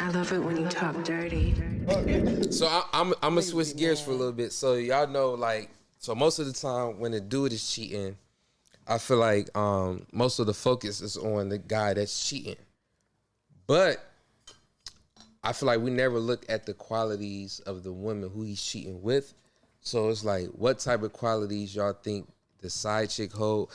I love it when you talk dirty. So I'm gonna switch gears for a little bit. So y'all know, like, so most of the time when a dude is cheating, I feel like most of the focus is on the guy that's cheating. But I feel like we never look at the qualities of the woman who he's cheating with. So it's like, what type of qualities y'all think the side chick hold?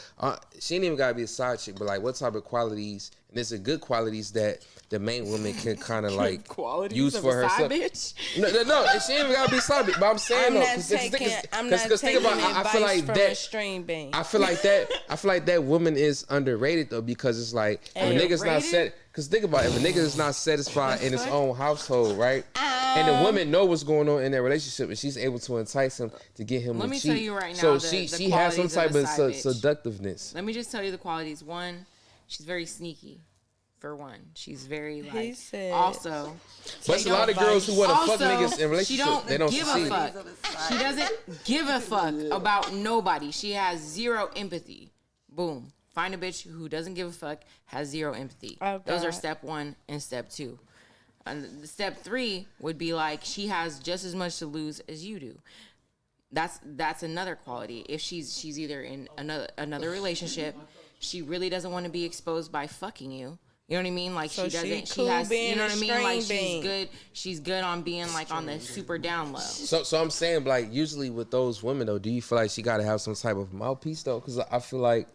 She ain't even gotta be a side chick, but like, what type of qualities? And it's a good qualities that the main woman can kind of like use for herself. Bitch? No, she ain't even gotta be a side bitch. But I'm saying though, because think about, I feel like that. I feel like that woman is underrated though, because it's like if a nigga's not set. Because think about it, if a nigga is not satisfied in his own household, right? And the woman know what's going on in their relationship, and she's able to entice him to get him to cheat. Let me tell you right now, so she has some type of seductiveness. Let me just tell you the qualities. One, she's very sneaky. For one, she's very like. Also, but it's a lot of girls who want to fuck niggas in relationships. They don't give a fuck. She doesn't give a fuck about nobody. She has zero empathy. Boom. Find a bitch who doesn't give a fuck, has zero empathy. Oh, those are step 1 and step 2. And step 3 would be like, she has just as much to lose as you do. That's another quality. If she's either in another relationship, she really doesn't want to be exposed by fucking you. You know what I mean? Like, so she doesn't. She has. You know what I mean? Like, she's good. She's good on being like on the super down low. So I'm saying, like, usually with those women though, do you feel like she got to have some type of mouthpiece though? Because I feel like.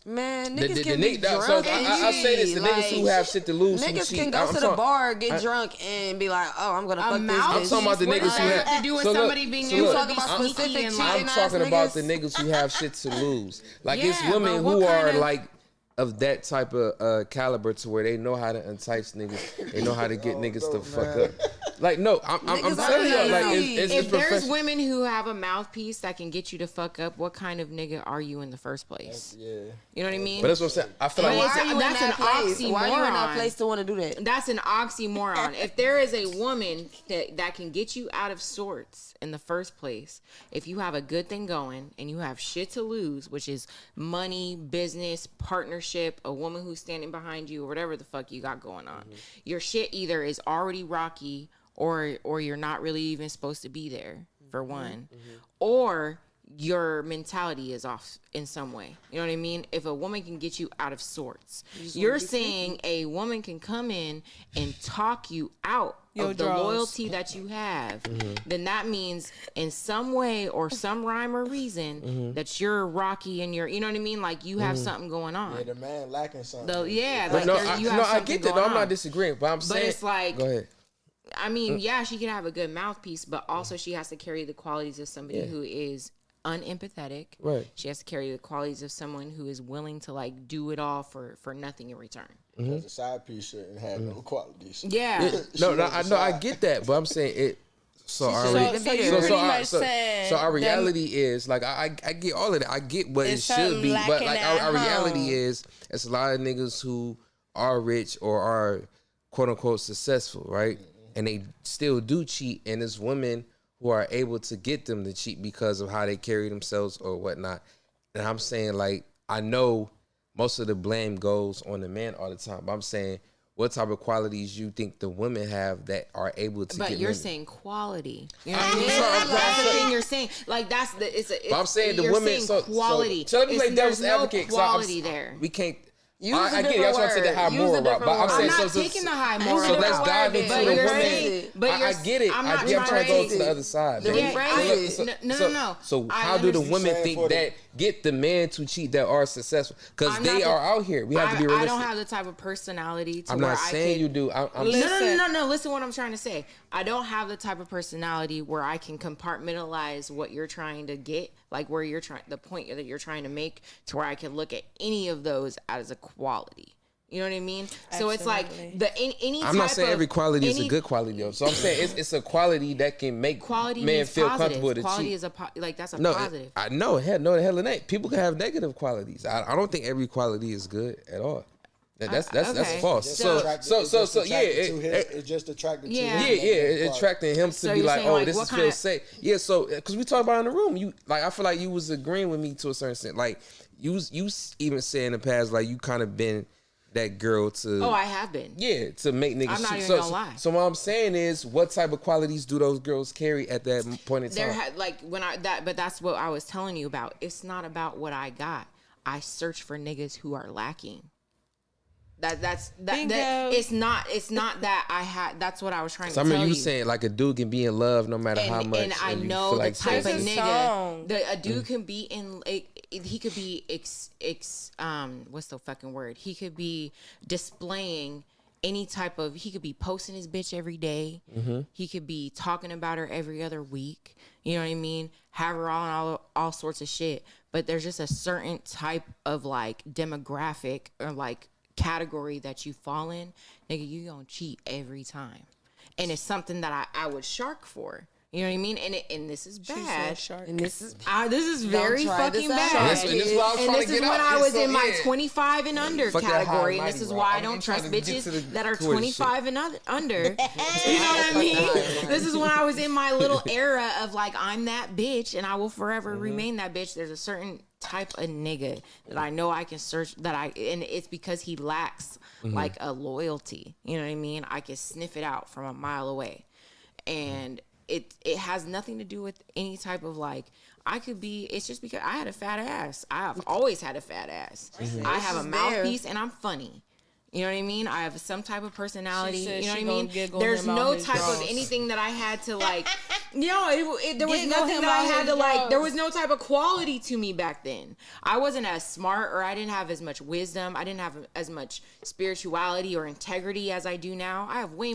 Man, niggas can be drunk. So I say this: the niggas who have shit to lose, niggas can go to the bar, get drunk, and be like, "Oh, I'm gonna fuck this bitch." I'm talking about the niggas who have to do with somebody being able to be sneaky and like. I'm talking about the niggas who have shit to lose. Like, it's women who are like of that type of caliber to where they know how to entice niggas. They know how to get niggas to fuck up. Like, no, I'm telling you, like, if there's women who have a mouthpiece that can get you to fuck up, what kind of nigga are you in the first place? Yeah. You know what I mean? But that's what I'm saying. I feel like that's an oxymoron. Why are you in that place to want to do that? That's an oxymoron. If there is a woman that can get you out of sorts in the first place, if you have a good thing going and you have shit to lose, which is money, business, partnership, a woman who's standing behind you, or whatever the fuck you got going on, your shit either is already rocky or you're not really even supposed to be there, for one, or your mentality is off in some way. You know what I mean? If a woman can get you out of sorts, you're saying a woman can come in and talk you out of the loyalty that you have, then that means in some way or some rhyme or reason that you're rocky and you're, you know what I mean? Like, you have something going on. Yeah, the man lacking something. I get that. No, I'm not disagreeing, but I'm saying. But it's like, go ahead. I mean, yeah, she can have a good mouthpiece, but also she has to carry the qualities of somebody who is unempathetic. Right. She has to carry the qualities of someone who is willing to like do it all for nothing in return. Because the side piece shouldn't have no qualities. Yeah. I get that, but I'm saying it. So our reality is like I get all of that. I get what it should be, but like our reality is it's a lot of niggas who are rich or are quote unquote successful, right? And they still do cheat, and it's women who are able to get them to cheat because of how they carry themselves or whatnot. And I'm saying, like, I know most of the blame goes on the man all the time, but I'm saying, what type of qualities you think the women have that are able to get But you're women? Saying quality. You know what I mean? That's the thing you're saying. Like, that's the, it's a, but I'm saying the women, quality. So let me play devil's advocate. Quality there. We can't. I get it. That's why I said the high moral route. But I'm not taking the high moral route. So let's dive into the women. But I get it. I'm trying to go to the other side. No. So how do the women think that get the men to cheat that are successful? Because they are out here. We have to be realistic. I don't have the type of personality to I'm where not saying you do. No. Listen what I'm trying to say. I don't have the type of personality where I can compartmentalize what you're trying to get, like where you're trying, the point that you're trying to make, to where I can look at any of those as a quality. You know what I mean? Absolutely. So it's like any. I'm not saying every quality is a good quality though. So I'm saying it's a quality that can make quality men feel positive. comfortable to quality cheat. Is that's a positive. I know. The hell it ain't. People can have negative qualities. I don't think every quality is good at all. That's false. It's just attracted to him. It's attracting him to be like, oh, this feels safe. Yeah, so because we talked about it in the room, you like I feel like you was agreeing with me to a certain extent. Like you even said in the past, like you kind of been that girl to. Oh, I have been. Yeah, to make niggas. I'm not cheat. even So, gonna lie. So what I'm saying is, what type of qualities do those girls carry at that point in time? But that's what I was telling you about. It's not about what I got. I search for niggas who are lacking. That it's not that I had. That's what I was trying to I tell remember you. you saying like a dude can be in love no matter how much. And I you know feel the like type of sex is- nigga. A dude can be in. He could be what's the fucking word? He could be displaying any type of. He could be posting his bitch every day. He could be talking about her every other week. You know what I mean? Have her on all sorts of shit. But there's just a certain type of like demographic or like category that you fall in, nigga, you gonna cheat every time. And it's something that I would shark for. You know what I mean? And this is bad. And this is Very try this fucking out. bad. And this is what I was And trying this to is get when out. I was So, in my yeah. 25 and under Fuck that high category. and And this mighty, is bro. why I I'm don't trying trust to get to the bitches that are core of this 25 and under. You know what I mean? This is when I was in my little era of like, I'm that bitch and I will forever remain that bitch. There's a certain type of nigga that I know I can search and it's because he lacks like a loyalty. You know what I mean? I can sniff it out from a mile away. And it has nothing to do with any type of like it's just because I had a fat ass. I've always had a fat ass. I have a mouthpiece and I'm funny. You know what I mean? I have some type of personality. She said You know she what I gonna mean? giggle There's him out no his type of drawers. anything that I had to like. There was Giggle nothing him that I out had his to like. drawers. There was no type of quality to me back then. I wasn't as smart, or I didn't have as much wisdom. I didn't have as much spirituality or integrity as I do now. I have way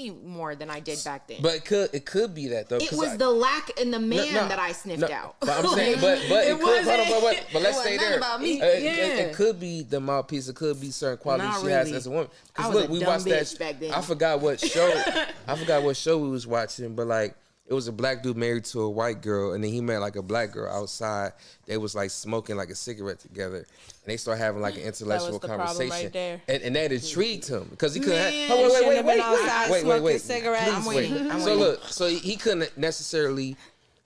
more than I did back then. But it could be that though. It was the lack in the man that I sniffed out. But I'm saying, but it could. Hold on, but let's stay there. about me. It could be the mouthpiece. It could be certain qualities Not she has really. as a woman. I Because was look, a we dumb watched bitch that. back then. I forgot what show. I forgot what show we was watching, but like. It was a black dude married to a white girl, and then he met like a black girl outside. They was like smoking like a cigarette together, and they started having like an intellectual the problem conversation. right there. And that intrigued him because he couldn't. Man, Oh, shouldn't have been outside smoking cigarettes. Please I'm waiting. I'm so waiting. look, so he couldn't necessarily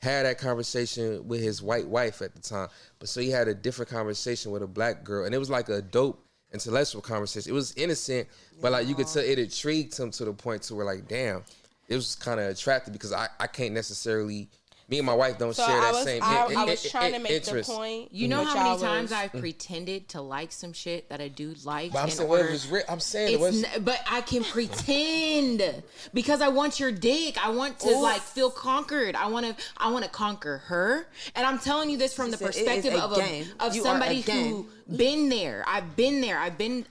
have that conversation with his white wife at the time, but so he had a different conversation with a black girl, and it was like a dope intellectual conversation. It was innocent, but like you could tell it intrigued him to the point to where like, damn. It was kind of attractive because I can't necessarily. Me and my wife don't So share that I was, same. I was trying to make interest. the point. You know which how I many was- times I've pretended to like some shit that a dude liked? But I'm saying, what if it's real? I'm saying, But I can pretend because I want your dick. I want to like feel conquered. I want to conquer her. And I'm telling you this from the said it is perspective a of game. of You are somebody a game. who been there. I've been there. I've been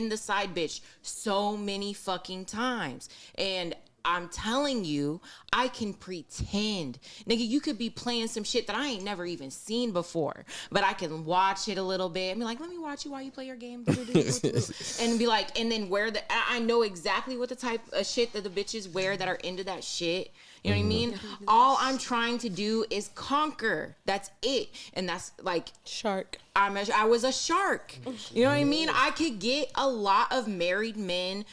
the side bitch so many fucking times. And I'm telling you, I can pretend. Nigga, you could be playing some shit that I ain't never even seen before. But I can watch it a little bit and be like, let me watch you while you play your game. And be like, and then I know exactly what the type of shit that the bitches wear that are into that shit. You know what I mean? All I'm trying to do is conquer. That's it. And that's like Shark. I was a shark. You know what I mean? I could get a lot of married men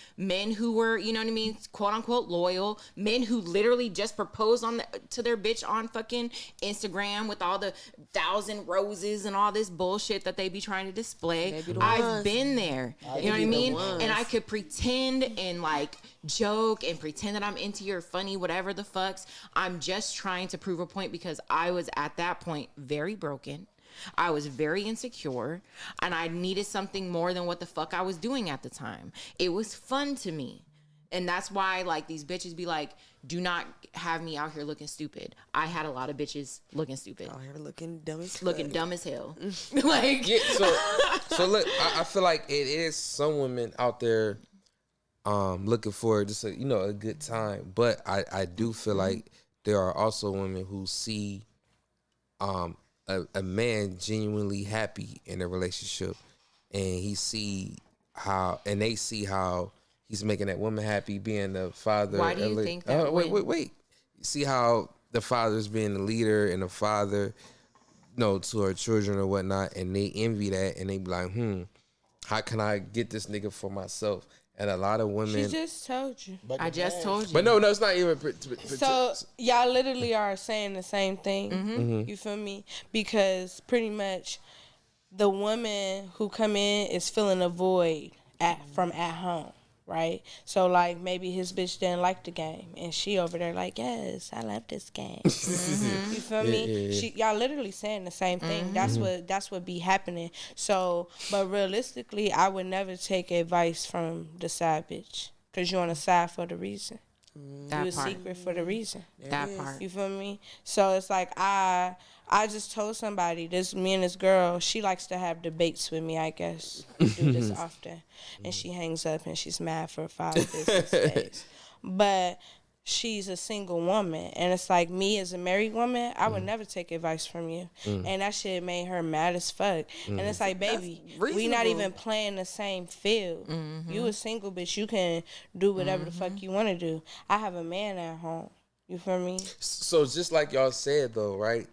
who were, you know what I mean, quote unquote loyal, men who literally just proposed to their bitch on fucking Instagram with all the 1,000 roses and all this bullshit that they be trying to display. I've been there. You know what I mean? And I could pretend and like joke and pretend that I'm into your funny whatever the fucks. I'm just trying to prove a point because I was at that point very broken. I was very insecure and I needed something more than what the fuck I was doing at the time. It was fun to me. And that's why like these bitches be like, do not have me out here looking stupid. I had a lot of bitches looking stupid. Out here looking dumb as fuck. Looking dumb as hell. Like Yeah. So look, I feel like it is some women out there, looking for just a good time. But I do feel like there are also women who see, a man genuinely happy in a relationship, and they see how he's making that woman happy, being the father. Why do you think that? Wait. You see how the father's being the leader and the father, to her children or whatnot, and they envy that, and they be like, how can I get this nigga for myself? And a lot of women. She just told you. I just told you. But no, it's not even. So y'all literally are saying the same thing. Mm-hmm. You feel me? Because pretty much the woman who come in is filling a void from at home. Right, so like maybe his bitch didn't like the game, and she over there like, yes, I love this game. You feel me? Yeah. Y'all literally saying the same thing. That's what be happening. So, but realistically, I would never take advice from the side bitch, cause you on a side for the reason. That You a part. secret for the reason. That part. You feel me? So it's like I just told somebody this. Me and this girl, she likes to have debates with me. I guess we do this often, and she hangs up and she's mad for 5 business days. But she's a single woman, and it's like me as a married woman, I would never take advice from you, and that shit made her mad as fuck. And it's like, baby, we not even playing the same field. You a single bitch, you can do whatever the fuck you want to do. I have a man at home. You feel me? So just like y'all said though, right?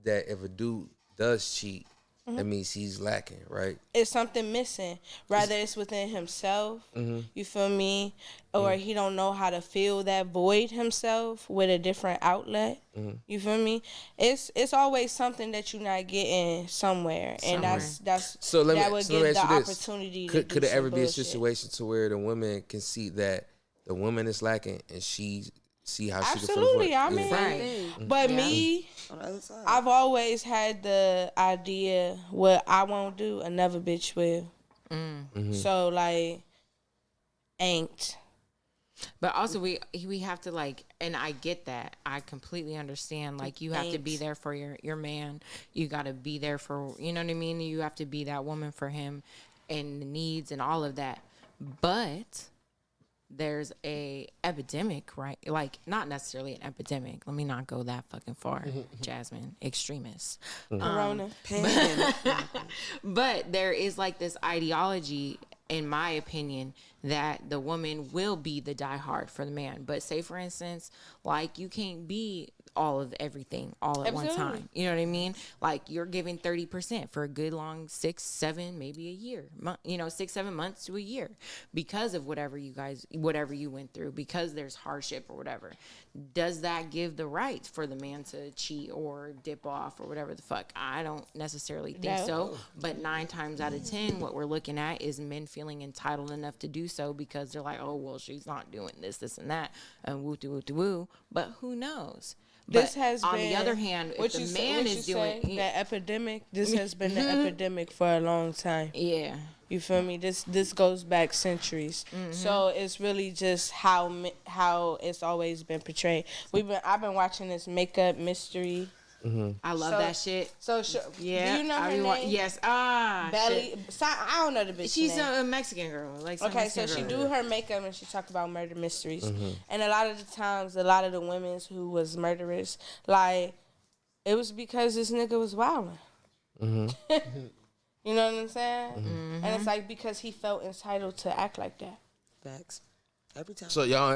That if a dude does cheat, that means he's lacking, right? It's something missing. Rather it's within himself. You feel me? Or he don't know how to fill that void himself with a different outlet. You feel me? It's always something that you're not getting somewhere, and that's So let that me, would so let me give the ask you this: opportunity. Could to do it ever some be a bullshit. situation to where the woman can see that the woman is lacking and she see how she can Absolutely, fill I the void? mean, Right. but me, On the other side. I've always had the idea what I won't do, another bitch will. So like, ain't. But also we have to like, and I get that. I completely understand. Like you have to be Thanks. there for your man. You got to be there for, you know what I mean? You have to be that woman for him and the needs and all of that. But there's a epidemic, right? Like not necessarily an epidemic. Let me not go that fucking far, Jasmine. Extremists. Corona. But there is like this ideology, in my opinion, that the woman will be the diehard for the man. But say, for instance, like you can't be all of everything all at one Absolutely. time. You know what I mean? Like you're giving 30% for a good long 6, 7, maybe a year, 6, 7 months to a year because of whatever you went through, because there's hardship or whatever. Does that give the right for the man to cheat or dip off or whatever the fuck? I don't necessarily think No. so. But 9 times out of 10, what we're looking at is men feeling entitled enough to do so because they're like, oh, well, she's not doing this, and that, and woo. But who knows? This But has on been, the other hand, if the man is doing, that epidemic. This has been the epidemic for a long time. yeah, You feel me? This goes back centuries. So it's really just how it's always been portrayed. I've been watching this makeup mystery. I love So- that shit. So Yeah, do you know I her be name? yes, Belly. shit. I don't know the bitch She's name. a Mexican girl, like some Okay, so Mexican she girl. do her makeup and she talk about murder mysteries. And a lot of the times, a lot of the women who was murderers, like, it was because this nigga was wilding. You know what I'm saying? And it's like because he felt entitled to act like that. Facts. Every time. So y'all